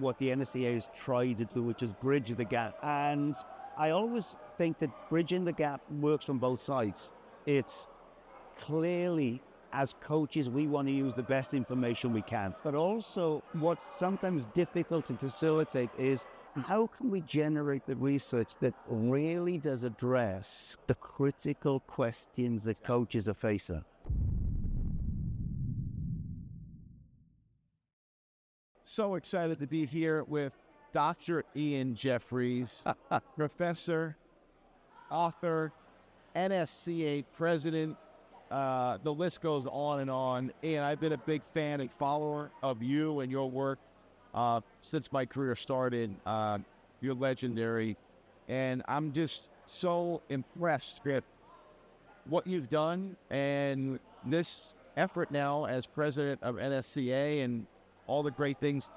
what the NSCA has tried to do, which is bridge the gap. And I always think that bridging the gap works from both sides. It's clearly, as coaches, we want to use the best information we can. But also, what's sometimes difficult to facilitate is how can we generate the research that really does address the critical questions that coaches are facing? So excited to be here with Dr. Ian Jeffries, professor, author, NSCA president. The list goes on and on. And I've been a big fan and follower of you and your work since my career started. You're legendary. And I'm just so impressed with what you've done and this effort now as president of NSCA and all the great things.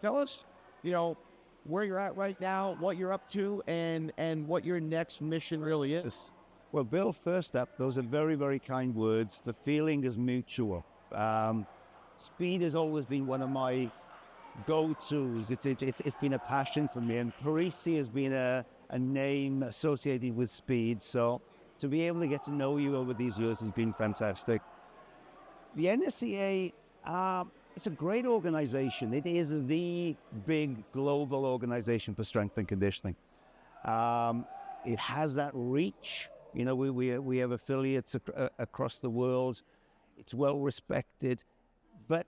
Tell us, where you're at right now, what you're up to, and what your next mission really is. Well, Bill, first up, those are very, very kind words. The feeling is mutual. Speed has always been one of my go-tos. It's been a passion for me, and Parisi has been a name associated with speed. So to be able to get to know you over these years has been fantastic. The NSCA, it's a great organization. It is the big global organization for strength and conditioning. It has that reach. We have affiliates across the world. It's well respected. But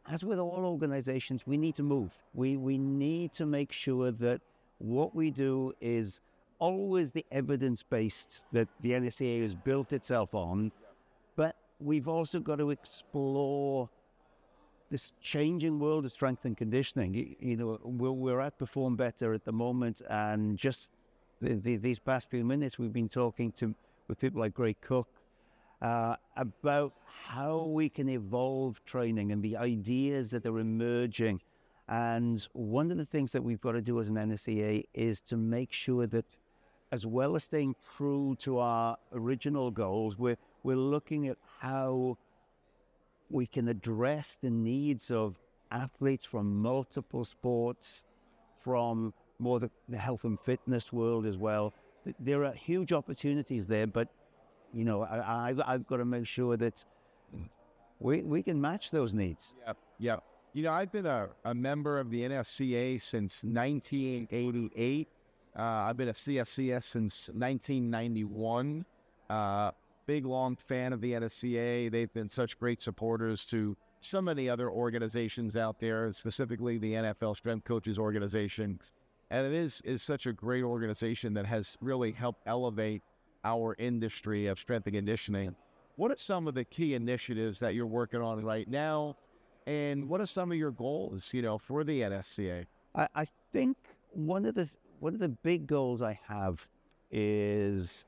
as with all organizations, we need to move. We need to make sure that what we do is always the evidence-based that the NSCA has built itself on. But we've also got to explore this changing world of strength and conditioning. We're at Perform Better at the moment, and just these past few minutes we've been talking with people like Greg Cook about how we can evolve training and the ideas that are emerging. And one of the things that we've got to do as an NSCA is to make sure that, as well as staying true to our original goals, we're looking at how we can address the needs of athletes from multiple sports, from more the health and fitness world as well. There are huge opportunities there, but I've got to make sure that we can match those needs. Yeah. I've been a member of the NSCA since 1988. I've been a CSCS since 1991. Big, long fan of the NSCA. They've been such great supporters to so many other organizations out there, specifically the NFL Strength Coaches Organization. And it is such a great organization that has really helped elevate our industry of strength and conditioning. What are some of the key initiatives that you're working on right now? And what are some of your goals, for the NSCA? I think one of the big goals I have is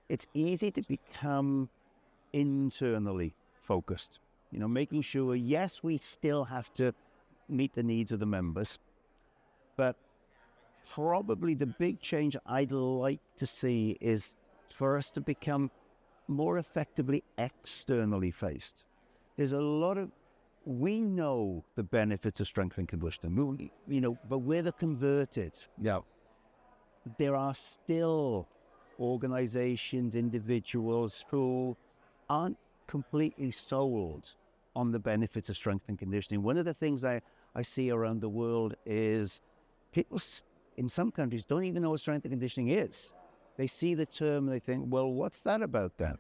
it's easy to become internally focused. Making sure, yes, we still have to meet the needs of the members, but probably the big change I'd like to see is for us to become more effectively externally faced. There's a lot of, we know the benefits of strength and conditioning, but we're the converted. Yeah. There are still organizations, individuals who aren't completely sold on the benefits of strength and conditioning. One of the things I see around the world is people in some countries don't even know what strength and conditioning is. They see the term and they think, well, what's that about then?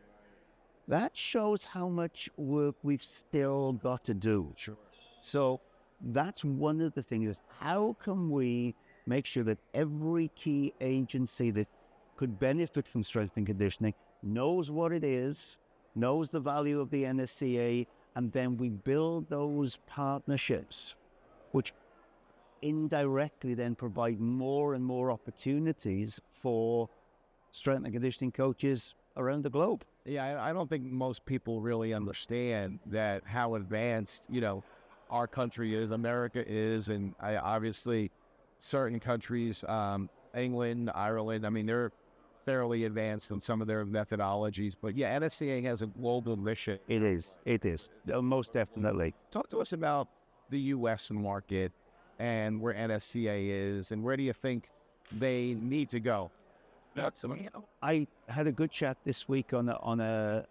That shows how much work we've still got to do. Sure. So that's one of the things is how can we make sure that every key agency that could benefit from strength and conditioning knows what it is, knows the value of the NSCA, and then we build those partnerships, which indirectly then provide more and more opportunities for strength and conditioning coaches around the globe. Yeah, I don't think most people really understand that how advanced, our country is, America is, and obviously certain countries, England, Ireland, they're fairly advanced in some of their methodologies. But yeah, NSCA has a global mission. It is, most definitely. Talk to us about the U.S. market and where NSCA is, and where do you think they need to go? I had a good chat this week on a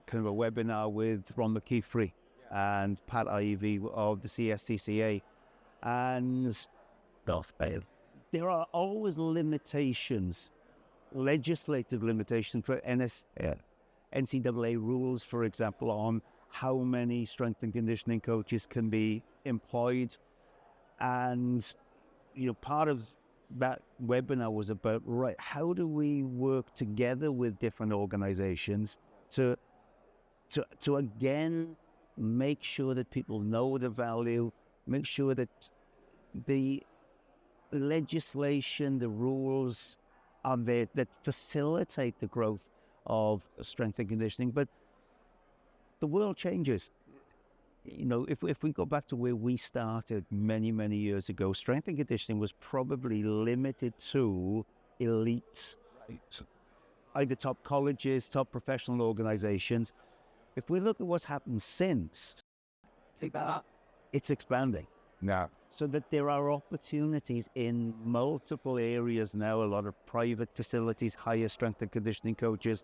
kind of a webinar with Ron McKeefrey and Pat Ivey of the CSCCA, and there are always limitations, legislative limitations for NCAA rules, for example, on how many strength and conditioning coaches can be employed. And, part of that webinar was about, how do we work together with different organizations to again, make sure that people know the value, make sure that the legislation, the rules are there that facilitate the growth of strength and conditioning. But the world changes. If we go back to where we started many, many years ago, strength and conditioning was probably limited to elite, either top colleges, top professional organizations. If we look at what's happened since, it's expanding. Yeah. So that there are opportunities in multiple areas now, a lot of private facilities, higher strength and conditioning coaches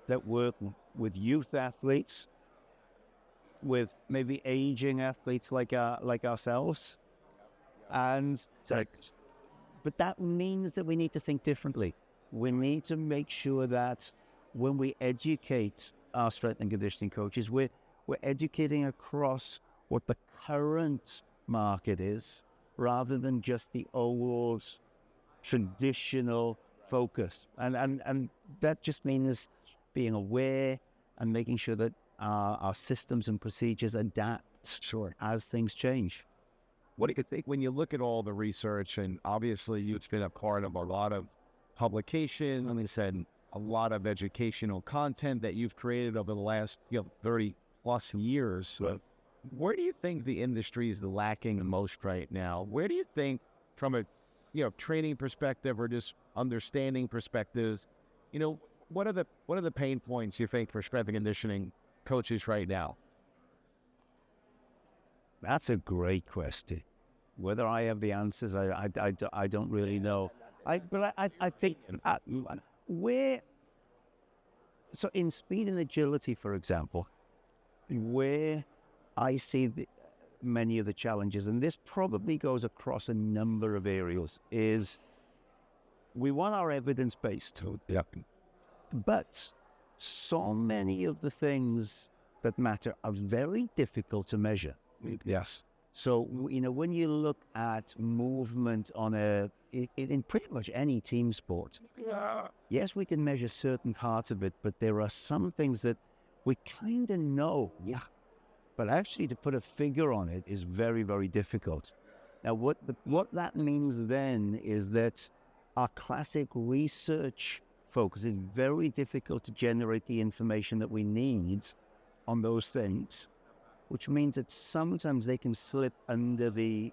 that work with youth athletes, with maybe aging athletes like ourselves. But that means that we need to think differently. We need to make sure that when we educate our strength and conditioning coaches, we're educating across what the current market is, rather than just the old traditional focus. And that just means being aware and making sure that our systems and procedures adapt as things change. What do you think when you look at all the research, and obviously you've been a part of a lot of publication, like I said, a lot of educational content that you've created over the last 30 plus years. Right. Where do you think the industry is lacking the most right now? Where do you think, from a training perspective or just understanding perspectives, what are the pain points you think for strength and conditioning coaches right now? That's a great question. Whether I have the answers, I don't really know. I think so in speed and agility, for example, where I see many of the challenges, and this probably goes across a number of areas, is we want our evidence-based. But so many of the things that matter are very difficult to measure. Yes. So, when you look at movement in pretty much any team sport, yes, we can measure certain parts of it, but there are some things that we kind of know. But actually to put a figure on it is very, very difficult. Now, what that means then is that our classic research focus is very difficult to generate the information that we need on those things, which means that sometimes they can slip under the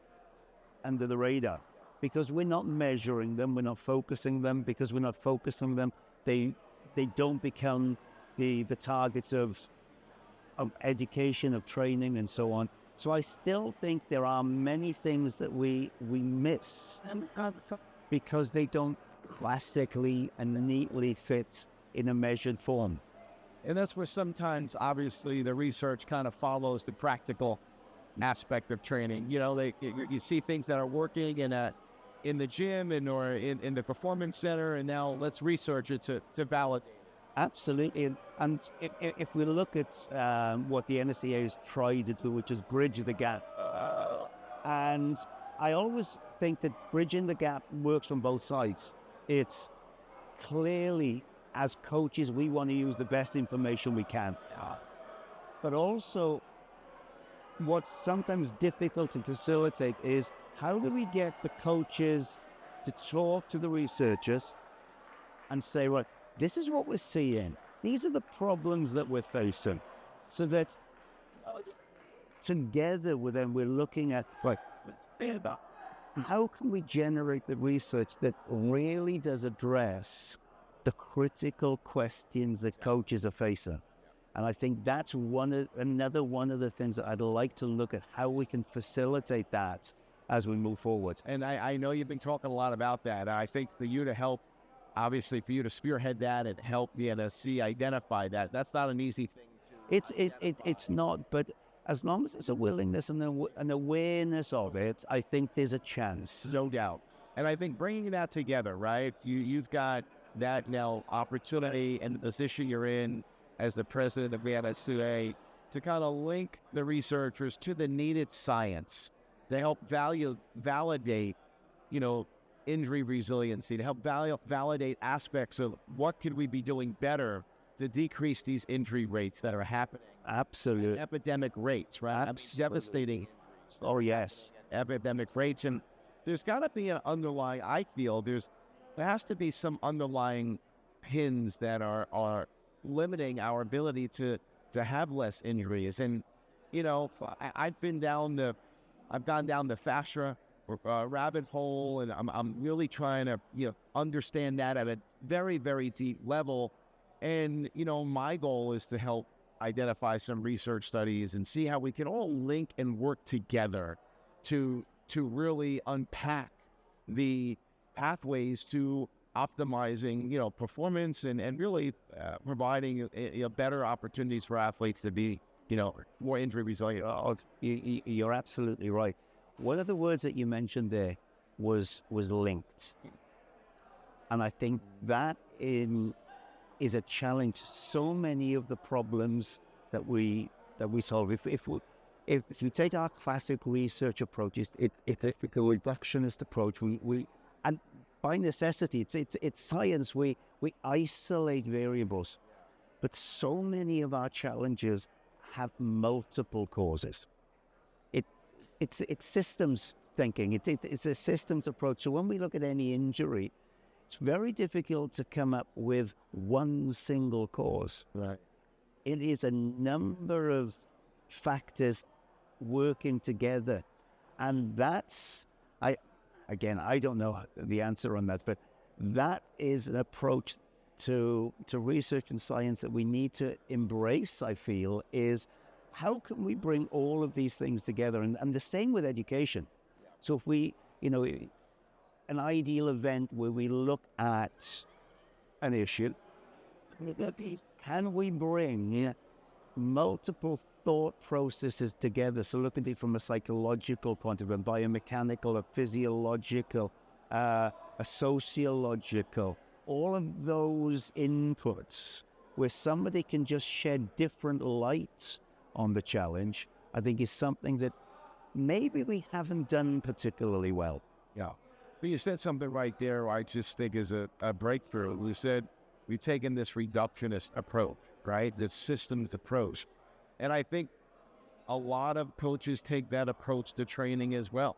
radar because we're not measuring them, we're not focusing them. Because we're not focusing them, they don't become the targets of education, of training, and so on. So I still think there are many things that we miss because they don't classically and neatly fit in a measured form. And that's where sometimes, obviously, the research kind of follows the practical aspect of training. You see things that are working in the gym or in the performance center, and now let's research it to validate. Absolutely. And if we look at what the NSCA has tried to do, which is bridge the gap, and I always think that bridging the gap works from both sides. It's clearly, as coaches, we want to use the best information we can. But also, what's sometimes difficult to facilitate is how do we get the coaches to talk to the researchers and say, right, this is what we're seeing. These are the problems that we're facing. So that together with them, we're looking at, right, how can we generate the research that really does address the critical questions that coaches are facing? And I think that's another one of the things that I'd like to look at, how we can facilitate that as we move forward. And I know you've been talking a lot about that. I think for you to help, obviously for you to spearhead that and help the NSC identify that, that's not an easy thing to It's not, but as long as there's a willingness and an awareness of it, I think there's a chance. No doubt. And I think bringing that together, right? You've got that now opportunity and the position you're in as the president of the NSCA to kind of link the researchers to the needed science to help validate, injury resiliency, to help validate aspects of what could we be doing better to decrease these injury rates that are happening. Absolutely. Epidemic rates, right? Devastating injuries. Oh, yes. Epidemic rates. And there's got to be an underlying, I feel, there has to be some underlying pins that are limiting our ability to have less injuries. And, I've gone down the fascia rabbit hole, and I'm really trying to, understand that at a very, very deep level. And, my goal is to help identify some research studies and see how we can all link and work together to really unpack the pathways to optimizing, performance and really providing better opportunities for athletes to be, more injury resilient. Oh, you're absolutely right. One of the words that you mentioned there was linked. And I think that is a challenge. So many of the problems that we solve, if you take our classic research approach, it's a reductionist approach. We and by necessity, it's science. We isolate variables, but so many of our challenges have multiple causes. It's systems thinking. It's a systems approach. So when we look at any injury, it's very difficult to come up with one single cause. Right. It is a number of factors working together. And that's, I don't know the answer on that, but that is an approach to research and science that we need to embrace, I feel, is how can we bring all of these things together? And the same with education. So if we, an ideal event where we look at an issue, can we bring multiple thought processes together? So look at it from a psychological point of view, a biomechanical, a physiological, a sociological, all of those inputs where somebody can just shed different light on the challenge, I think is something that maybe we haven't done particularly well. Yeah. But you said something right there I just think is a breakthrough. You said we've taken this reductionist approach, right? This systems approach. And I think a lot of coaches take that approach to training as well.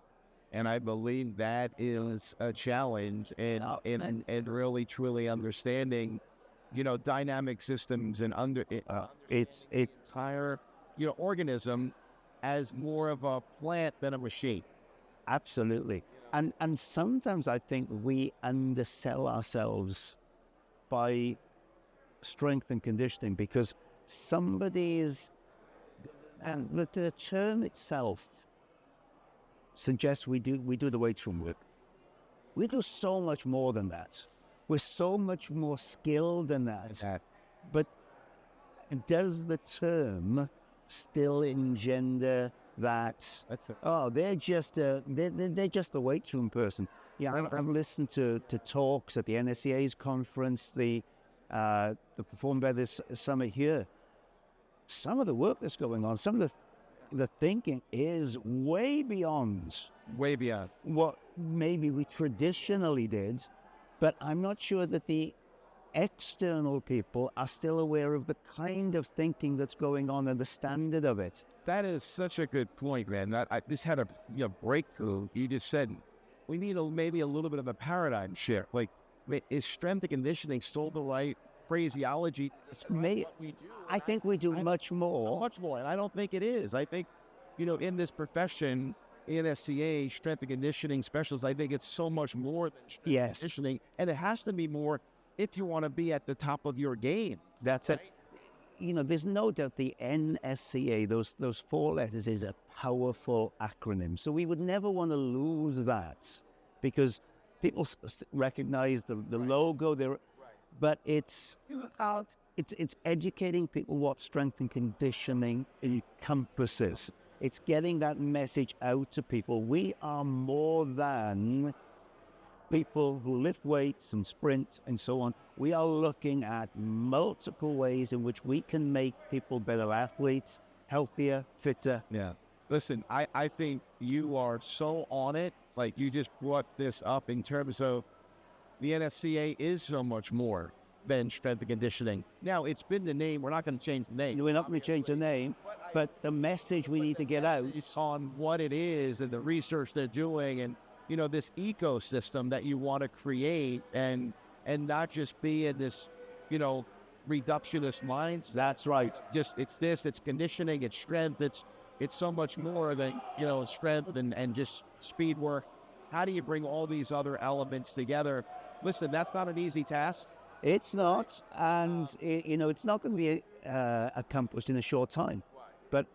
And I believe that is a challenge and really truly understanding, dynamic systems and it's entire, organism as more of a plant than a machine. Absolutely. And sometimes I think we undersell ourselves by strength and conditioning because and the term itself suggests we do the weight room work. We do so much more than that. We're so much more skilled than that. But does the term still engender that? They're just a weight room person. Yeah, I've listened to talks at the NSCA's conference, the Perform Better Summit here. Some of the work that's going on, some of the thinking is way beyond what maybe we traditionally did, but I'm not sure that the external people are still aware of the kind of thinking that's going on and the standard of it. That is such a good point, man. I just had a breakthrough. You just said we need maybe a little bit of a paradigm shift. Like, is strength and conditioning still the right phraseology? I think we do much more. Much more, and I don't think it is. I think, in this profession, NSCA, strength and conditioning specialists, I think it's so much more than strength and conditioning, and it has to be more if you want to be at the top of your game. That's it. there's no doubt the NSCA, those four letters, is a powerful acronym. So we would never want to lose that, because people recognize the logo there, but it's educating people what strength and conditioning encompasses. It's getting that message out to people. We are more than people who lift weights and sprint and so on. We are looking at multiple ways in which we can make people better athletes, healthier, fitter. Yeah. Listen, I think you are so on it. Like, you just brought this up in terms of the NSCA is so much more than strength and conditioning. Now, it's been the name. We're not going to change the name. We're not going to change the name, but the message we need to get out on what it is and the research they're doing, and this ecosystem that you want to create, and not just be in this reductionist mindset. That's right. Just it's conditioning, it's strength, it's so much more than strength and just speed work. How do you bring all these other elements together? Listen, that's not an easy task. It's not, and it's not going to be accomplished in a short time. But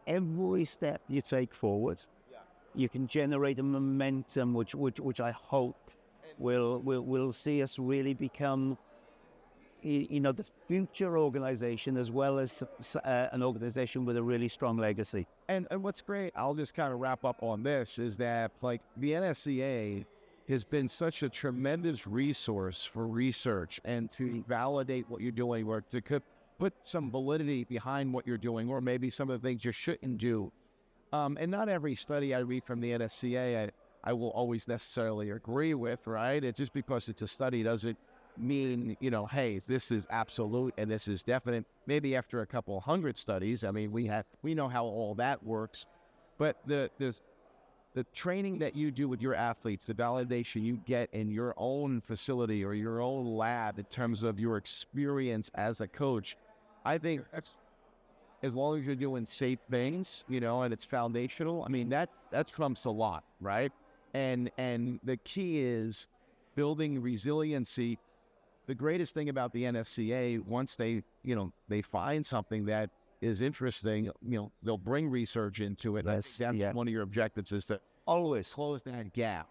every step you take forward, you can generate a momentum which I hope will see us really become the future organization, as well as an organization with a really strong legacy. And what's great, I'll just kind of wrap up on this, is that like the NSCA has been such a tremendous resource for research and to validate what you're doing, or to put some validity behind what you're doing, or maybe some of the things you shouldn't do. And not every study I read from the NSCA I will always necessarily agree with, right? It's just because it's a study doesn't mean, hey, this is absolute and this is definite. Maybe after a couple hundred studies, I mean, we know how all that works. But the training that you do with your athletes, the validation you get in your own facility or your own lab in terms of your experience as a coach, I think that's, as long as you're doing safe things, and it's foundational, I mean, that trumps a lot, right? And the key is building resiliency. The greatest thing about the NSCA, once they find something that is interesting, they'll bring research into it. Yes, that's one of your objectives, is to always close that gap.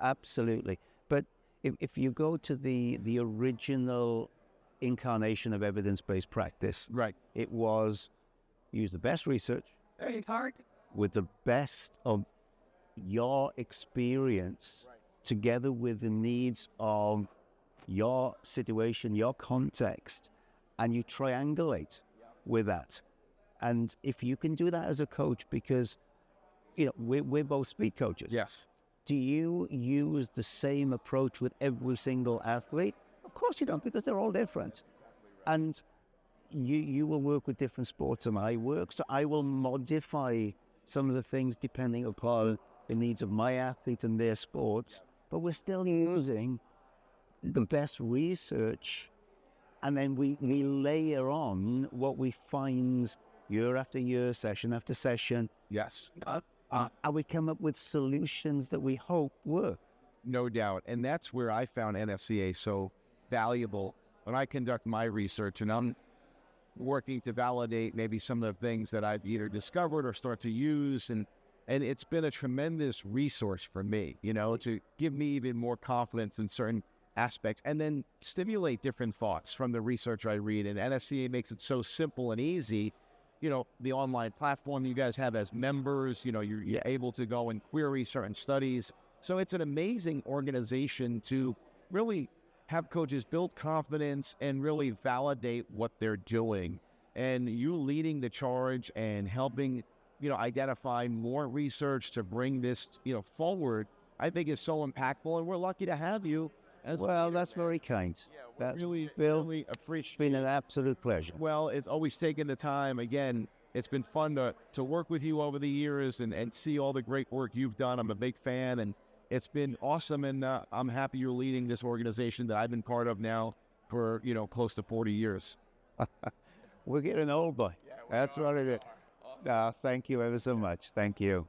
Absolutely. But if you go to the original incarnation of evidence-based practice, right, it was use the best research with the best of your experience, together with the needs of your situation, your context, and you triangulate with that. And if you can do that as a coach, because we're both speed coaches. Yes. Do you use the same approach with every single athlete? Of course you don't, because they're all different. And you will work with different sports than I work, so I will modify some of the things depending upon the needs of my athletes and their sports, but we're still using the best research, and then we layer on what we find year after year, session after session. Yes. And we come up with solutions that we hope work. No doubt. And that's where I found NSCA so valuable when I conduct my research, and I'm working to validate maybe some of the things that I've either discovered or start to use. And it's been a tremendous resource for me, to give me even more confidence in certain aspects, and then stimulate different thoughts from the research I read. And NSCA makes it so simple and easy. The online platform you guys have as members, you're able to go and query certain studies. So it's an amazing organization to really have coaches build confidence and really validate what they're doing. And you leading the charge and helping, identify more research to bring this, forward, I think is so impactful. And we're lucky to have you. Well, that's very kind. That's really appreciate. It's been an absolute pleasure. Well, it's always taken the time. Again, it's been fun to work with you over the years and see all the great work you've done. I'm a big fan, and it's been awesome. And I'm happy you're leading this organization that I've been part of now for, close to 40 years. We're getting old, boy. Yeah, that's what it is. Awesome. Thank you ever so much. Thank you.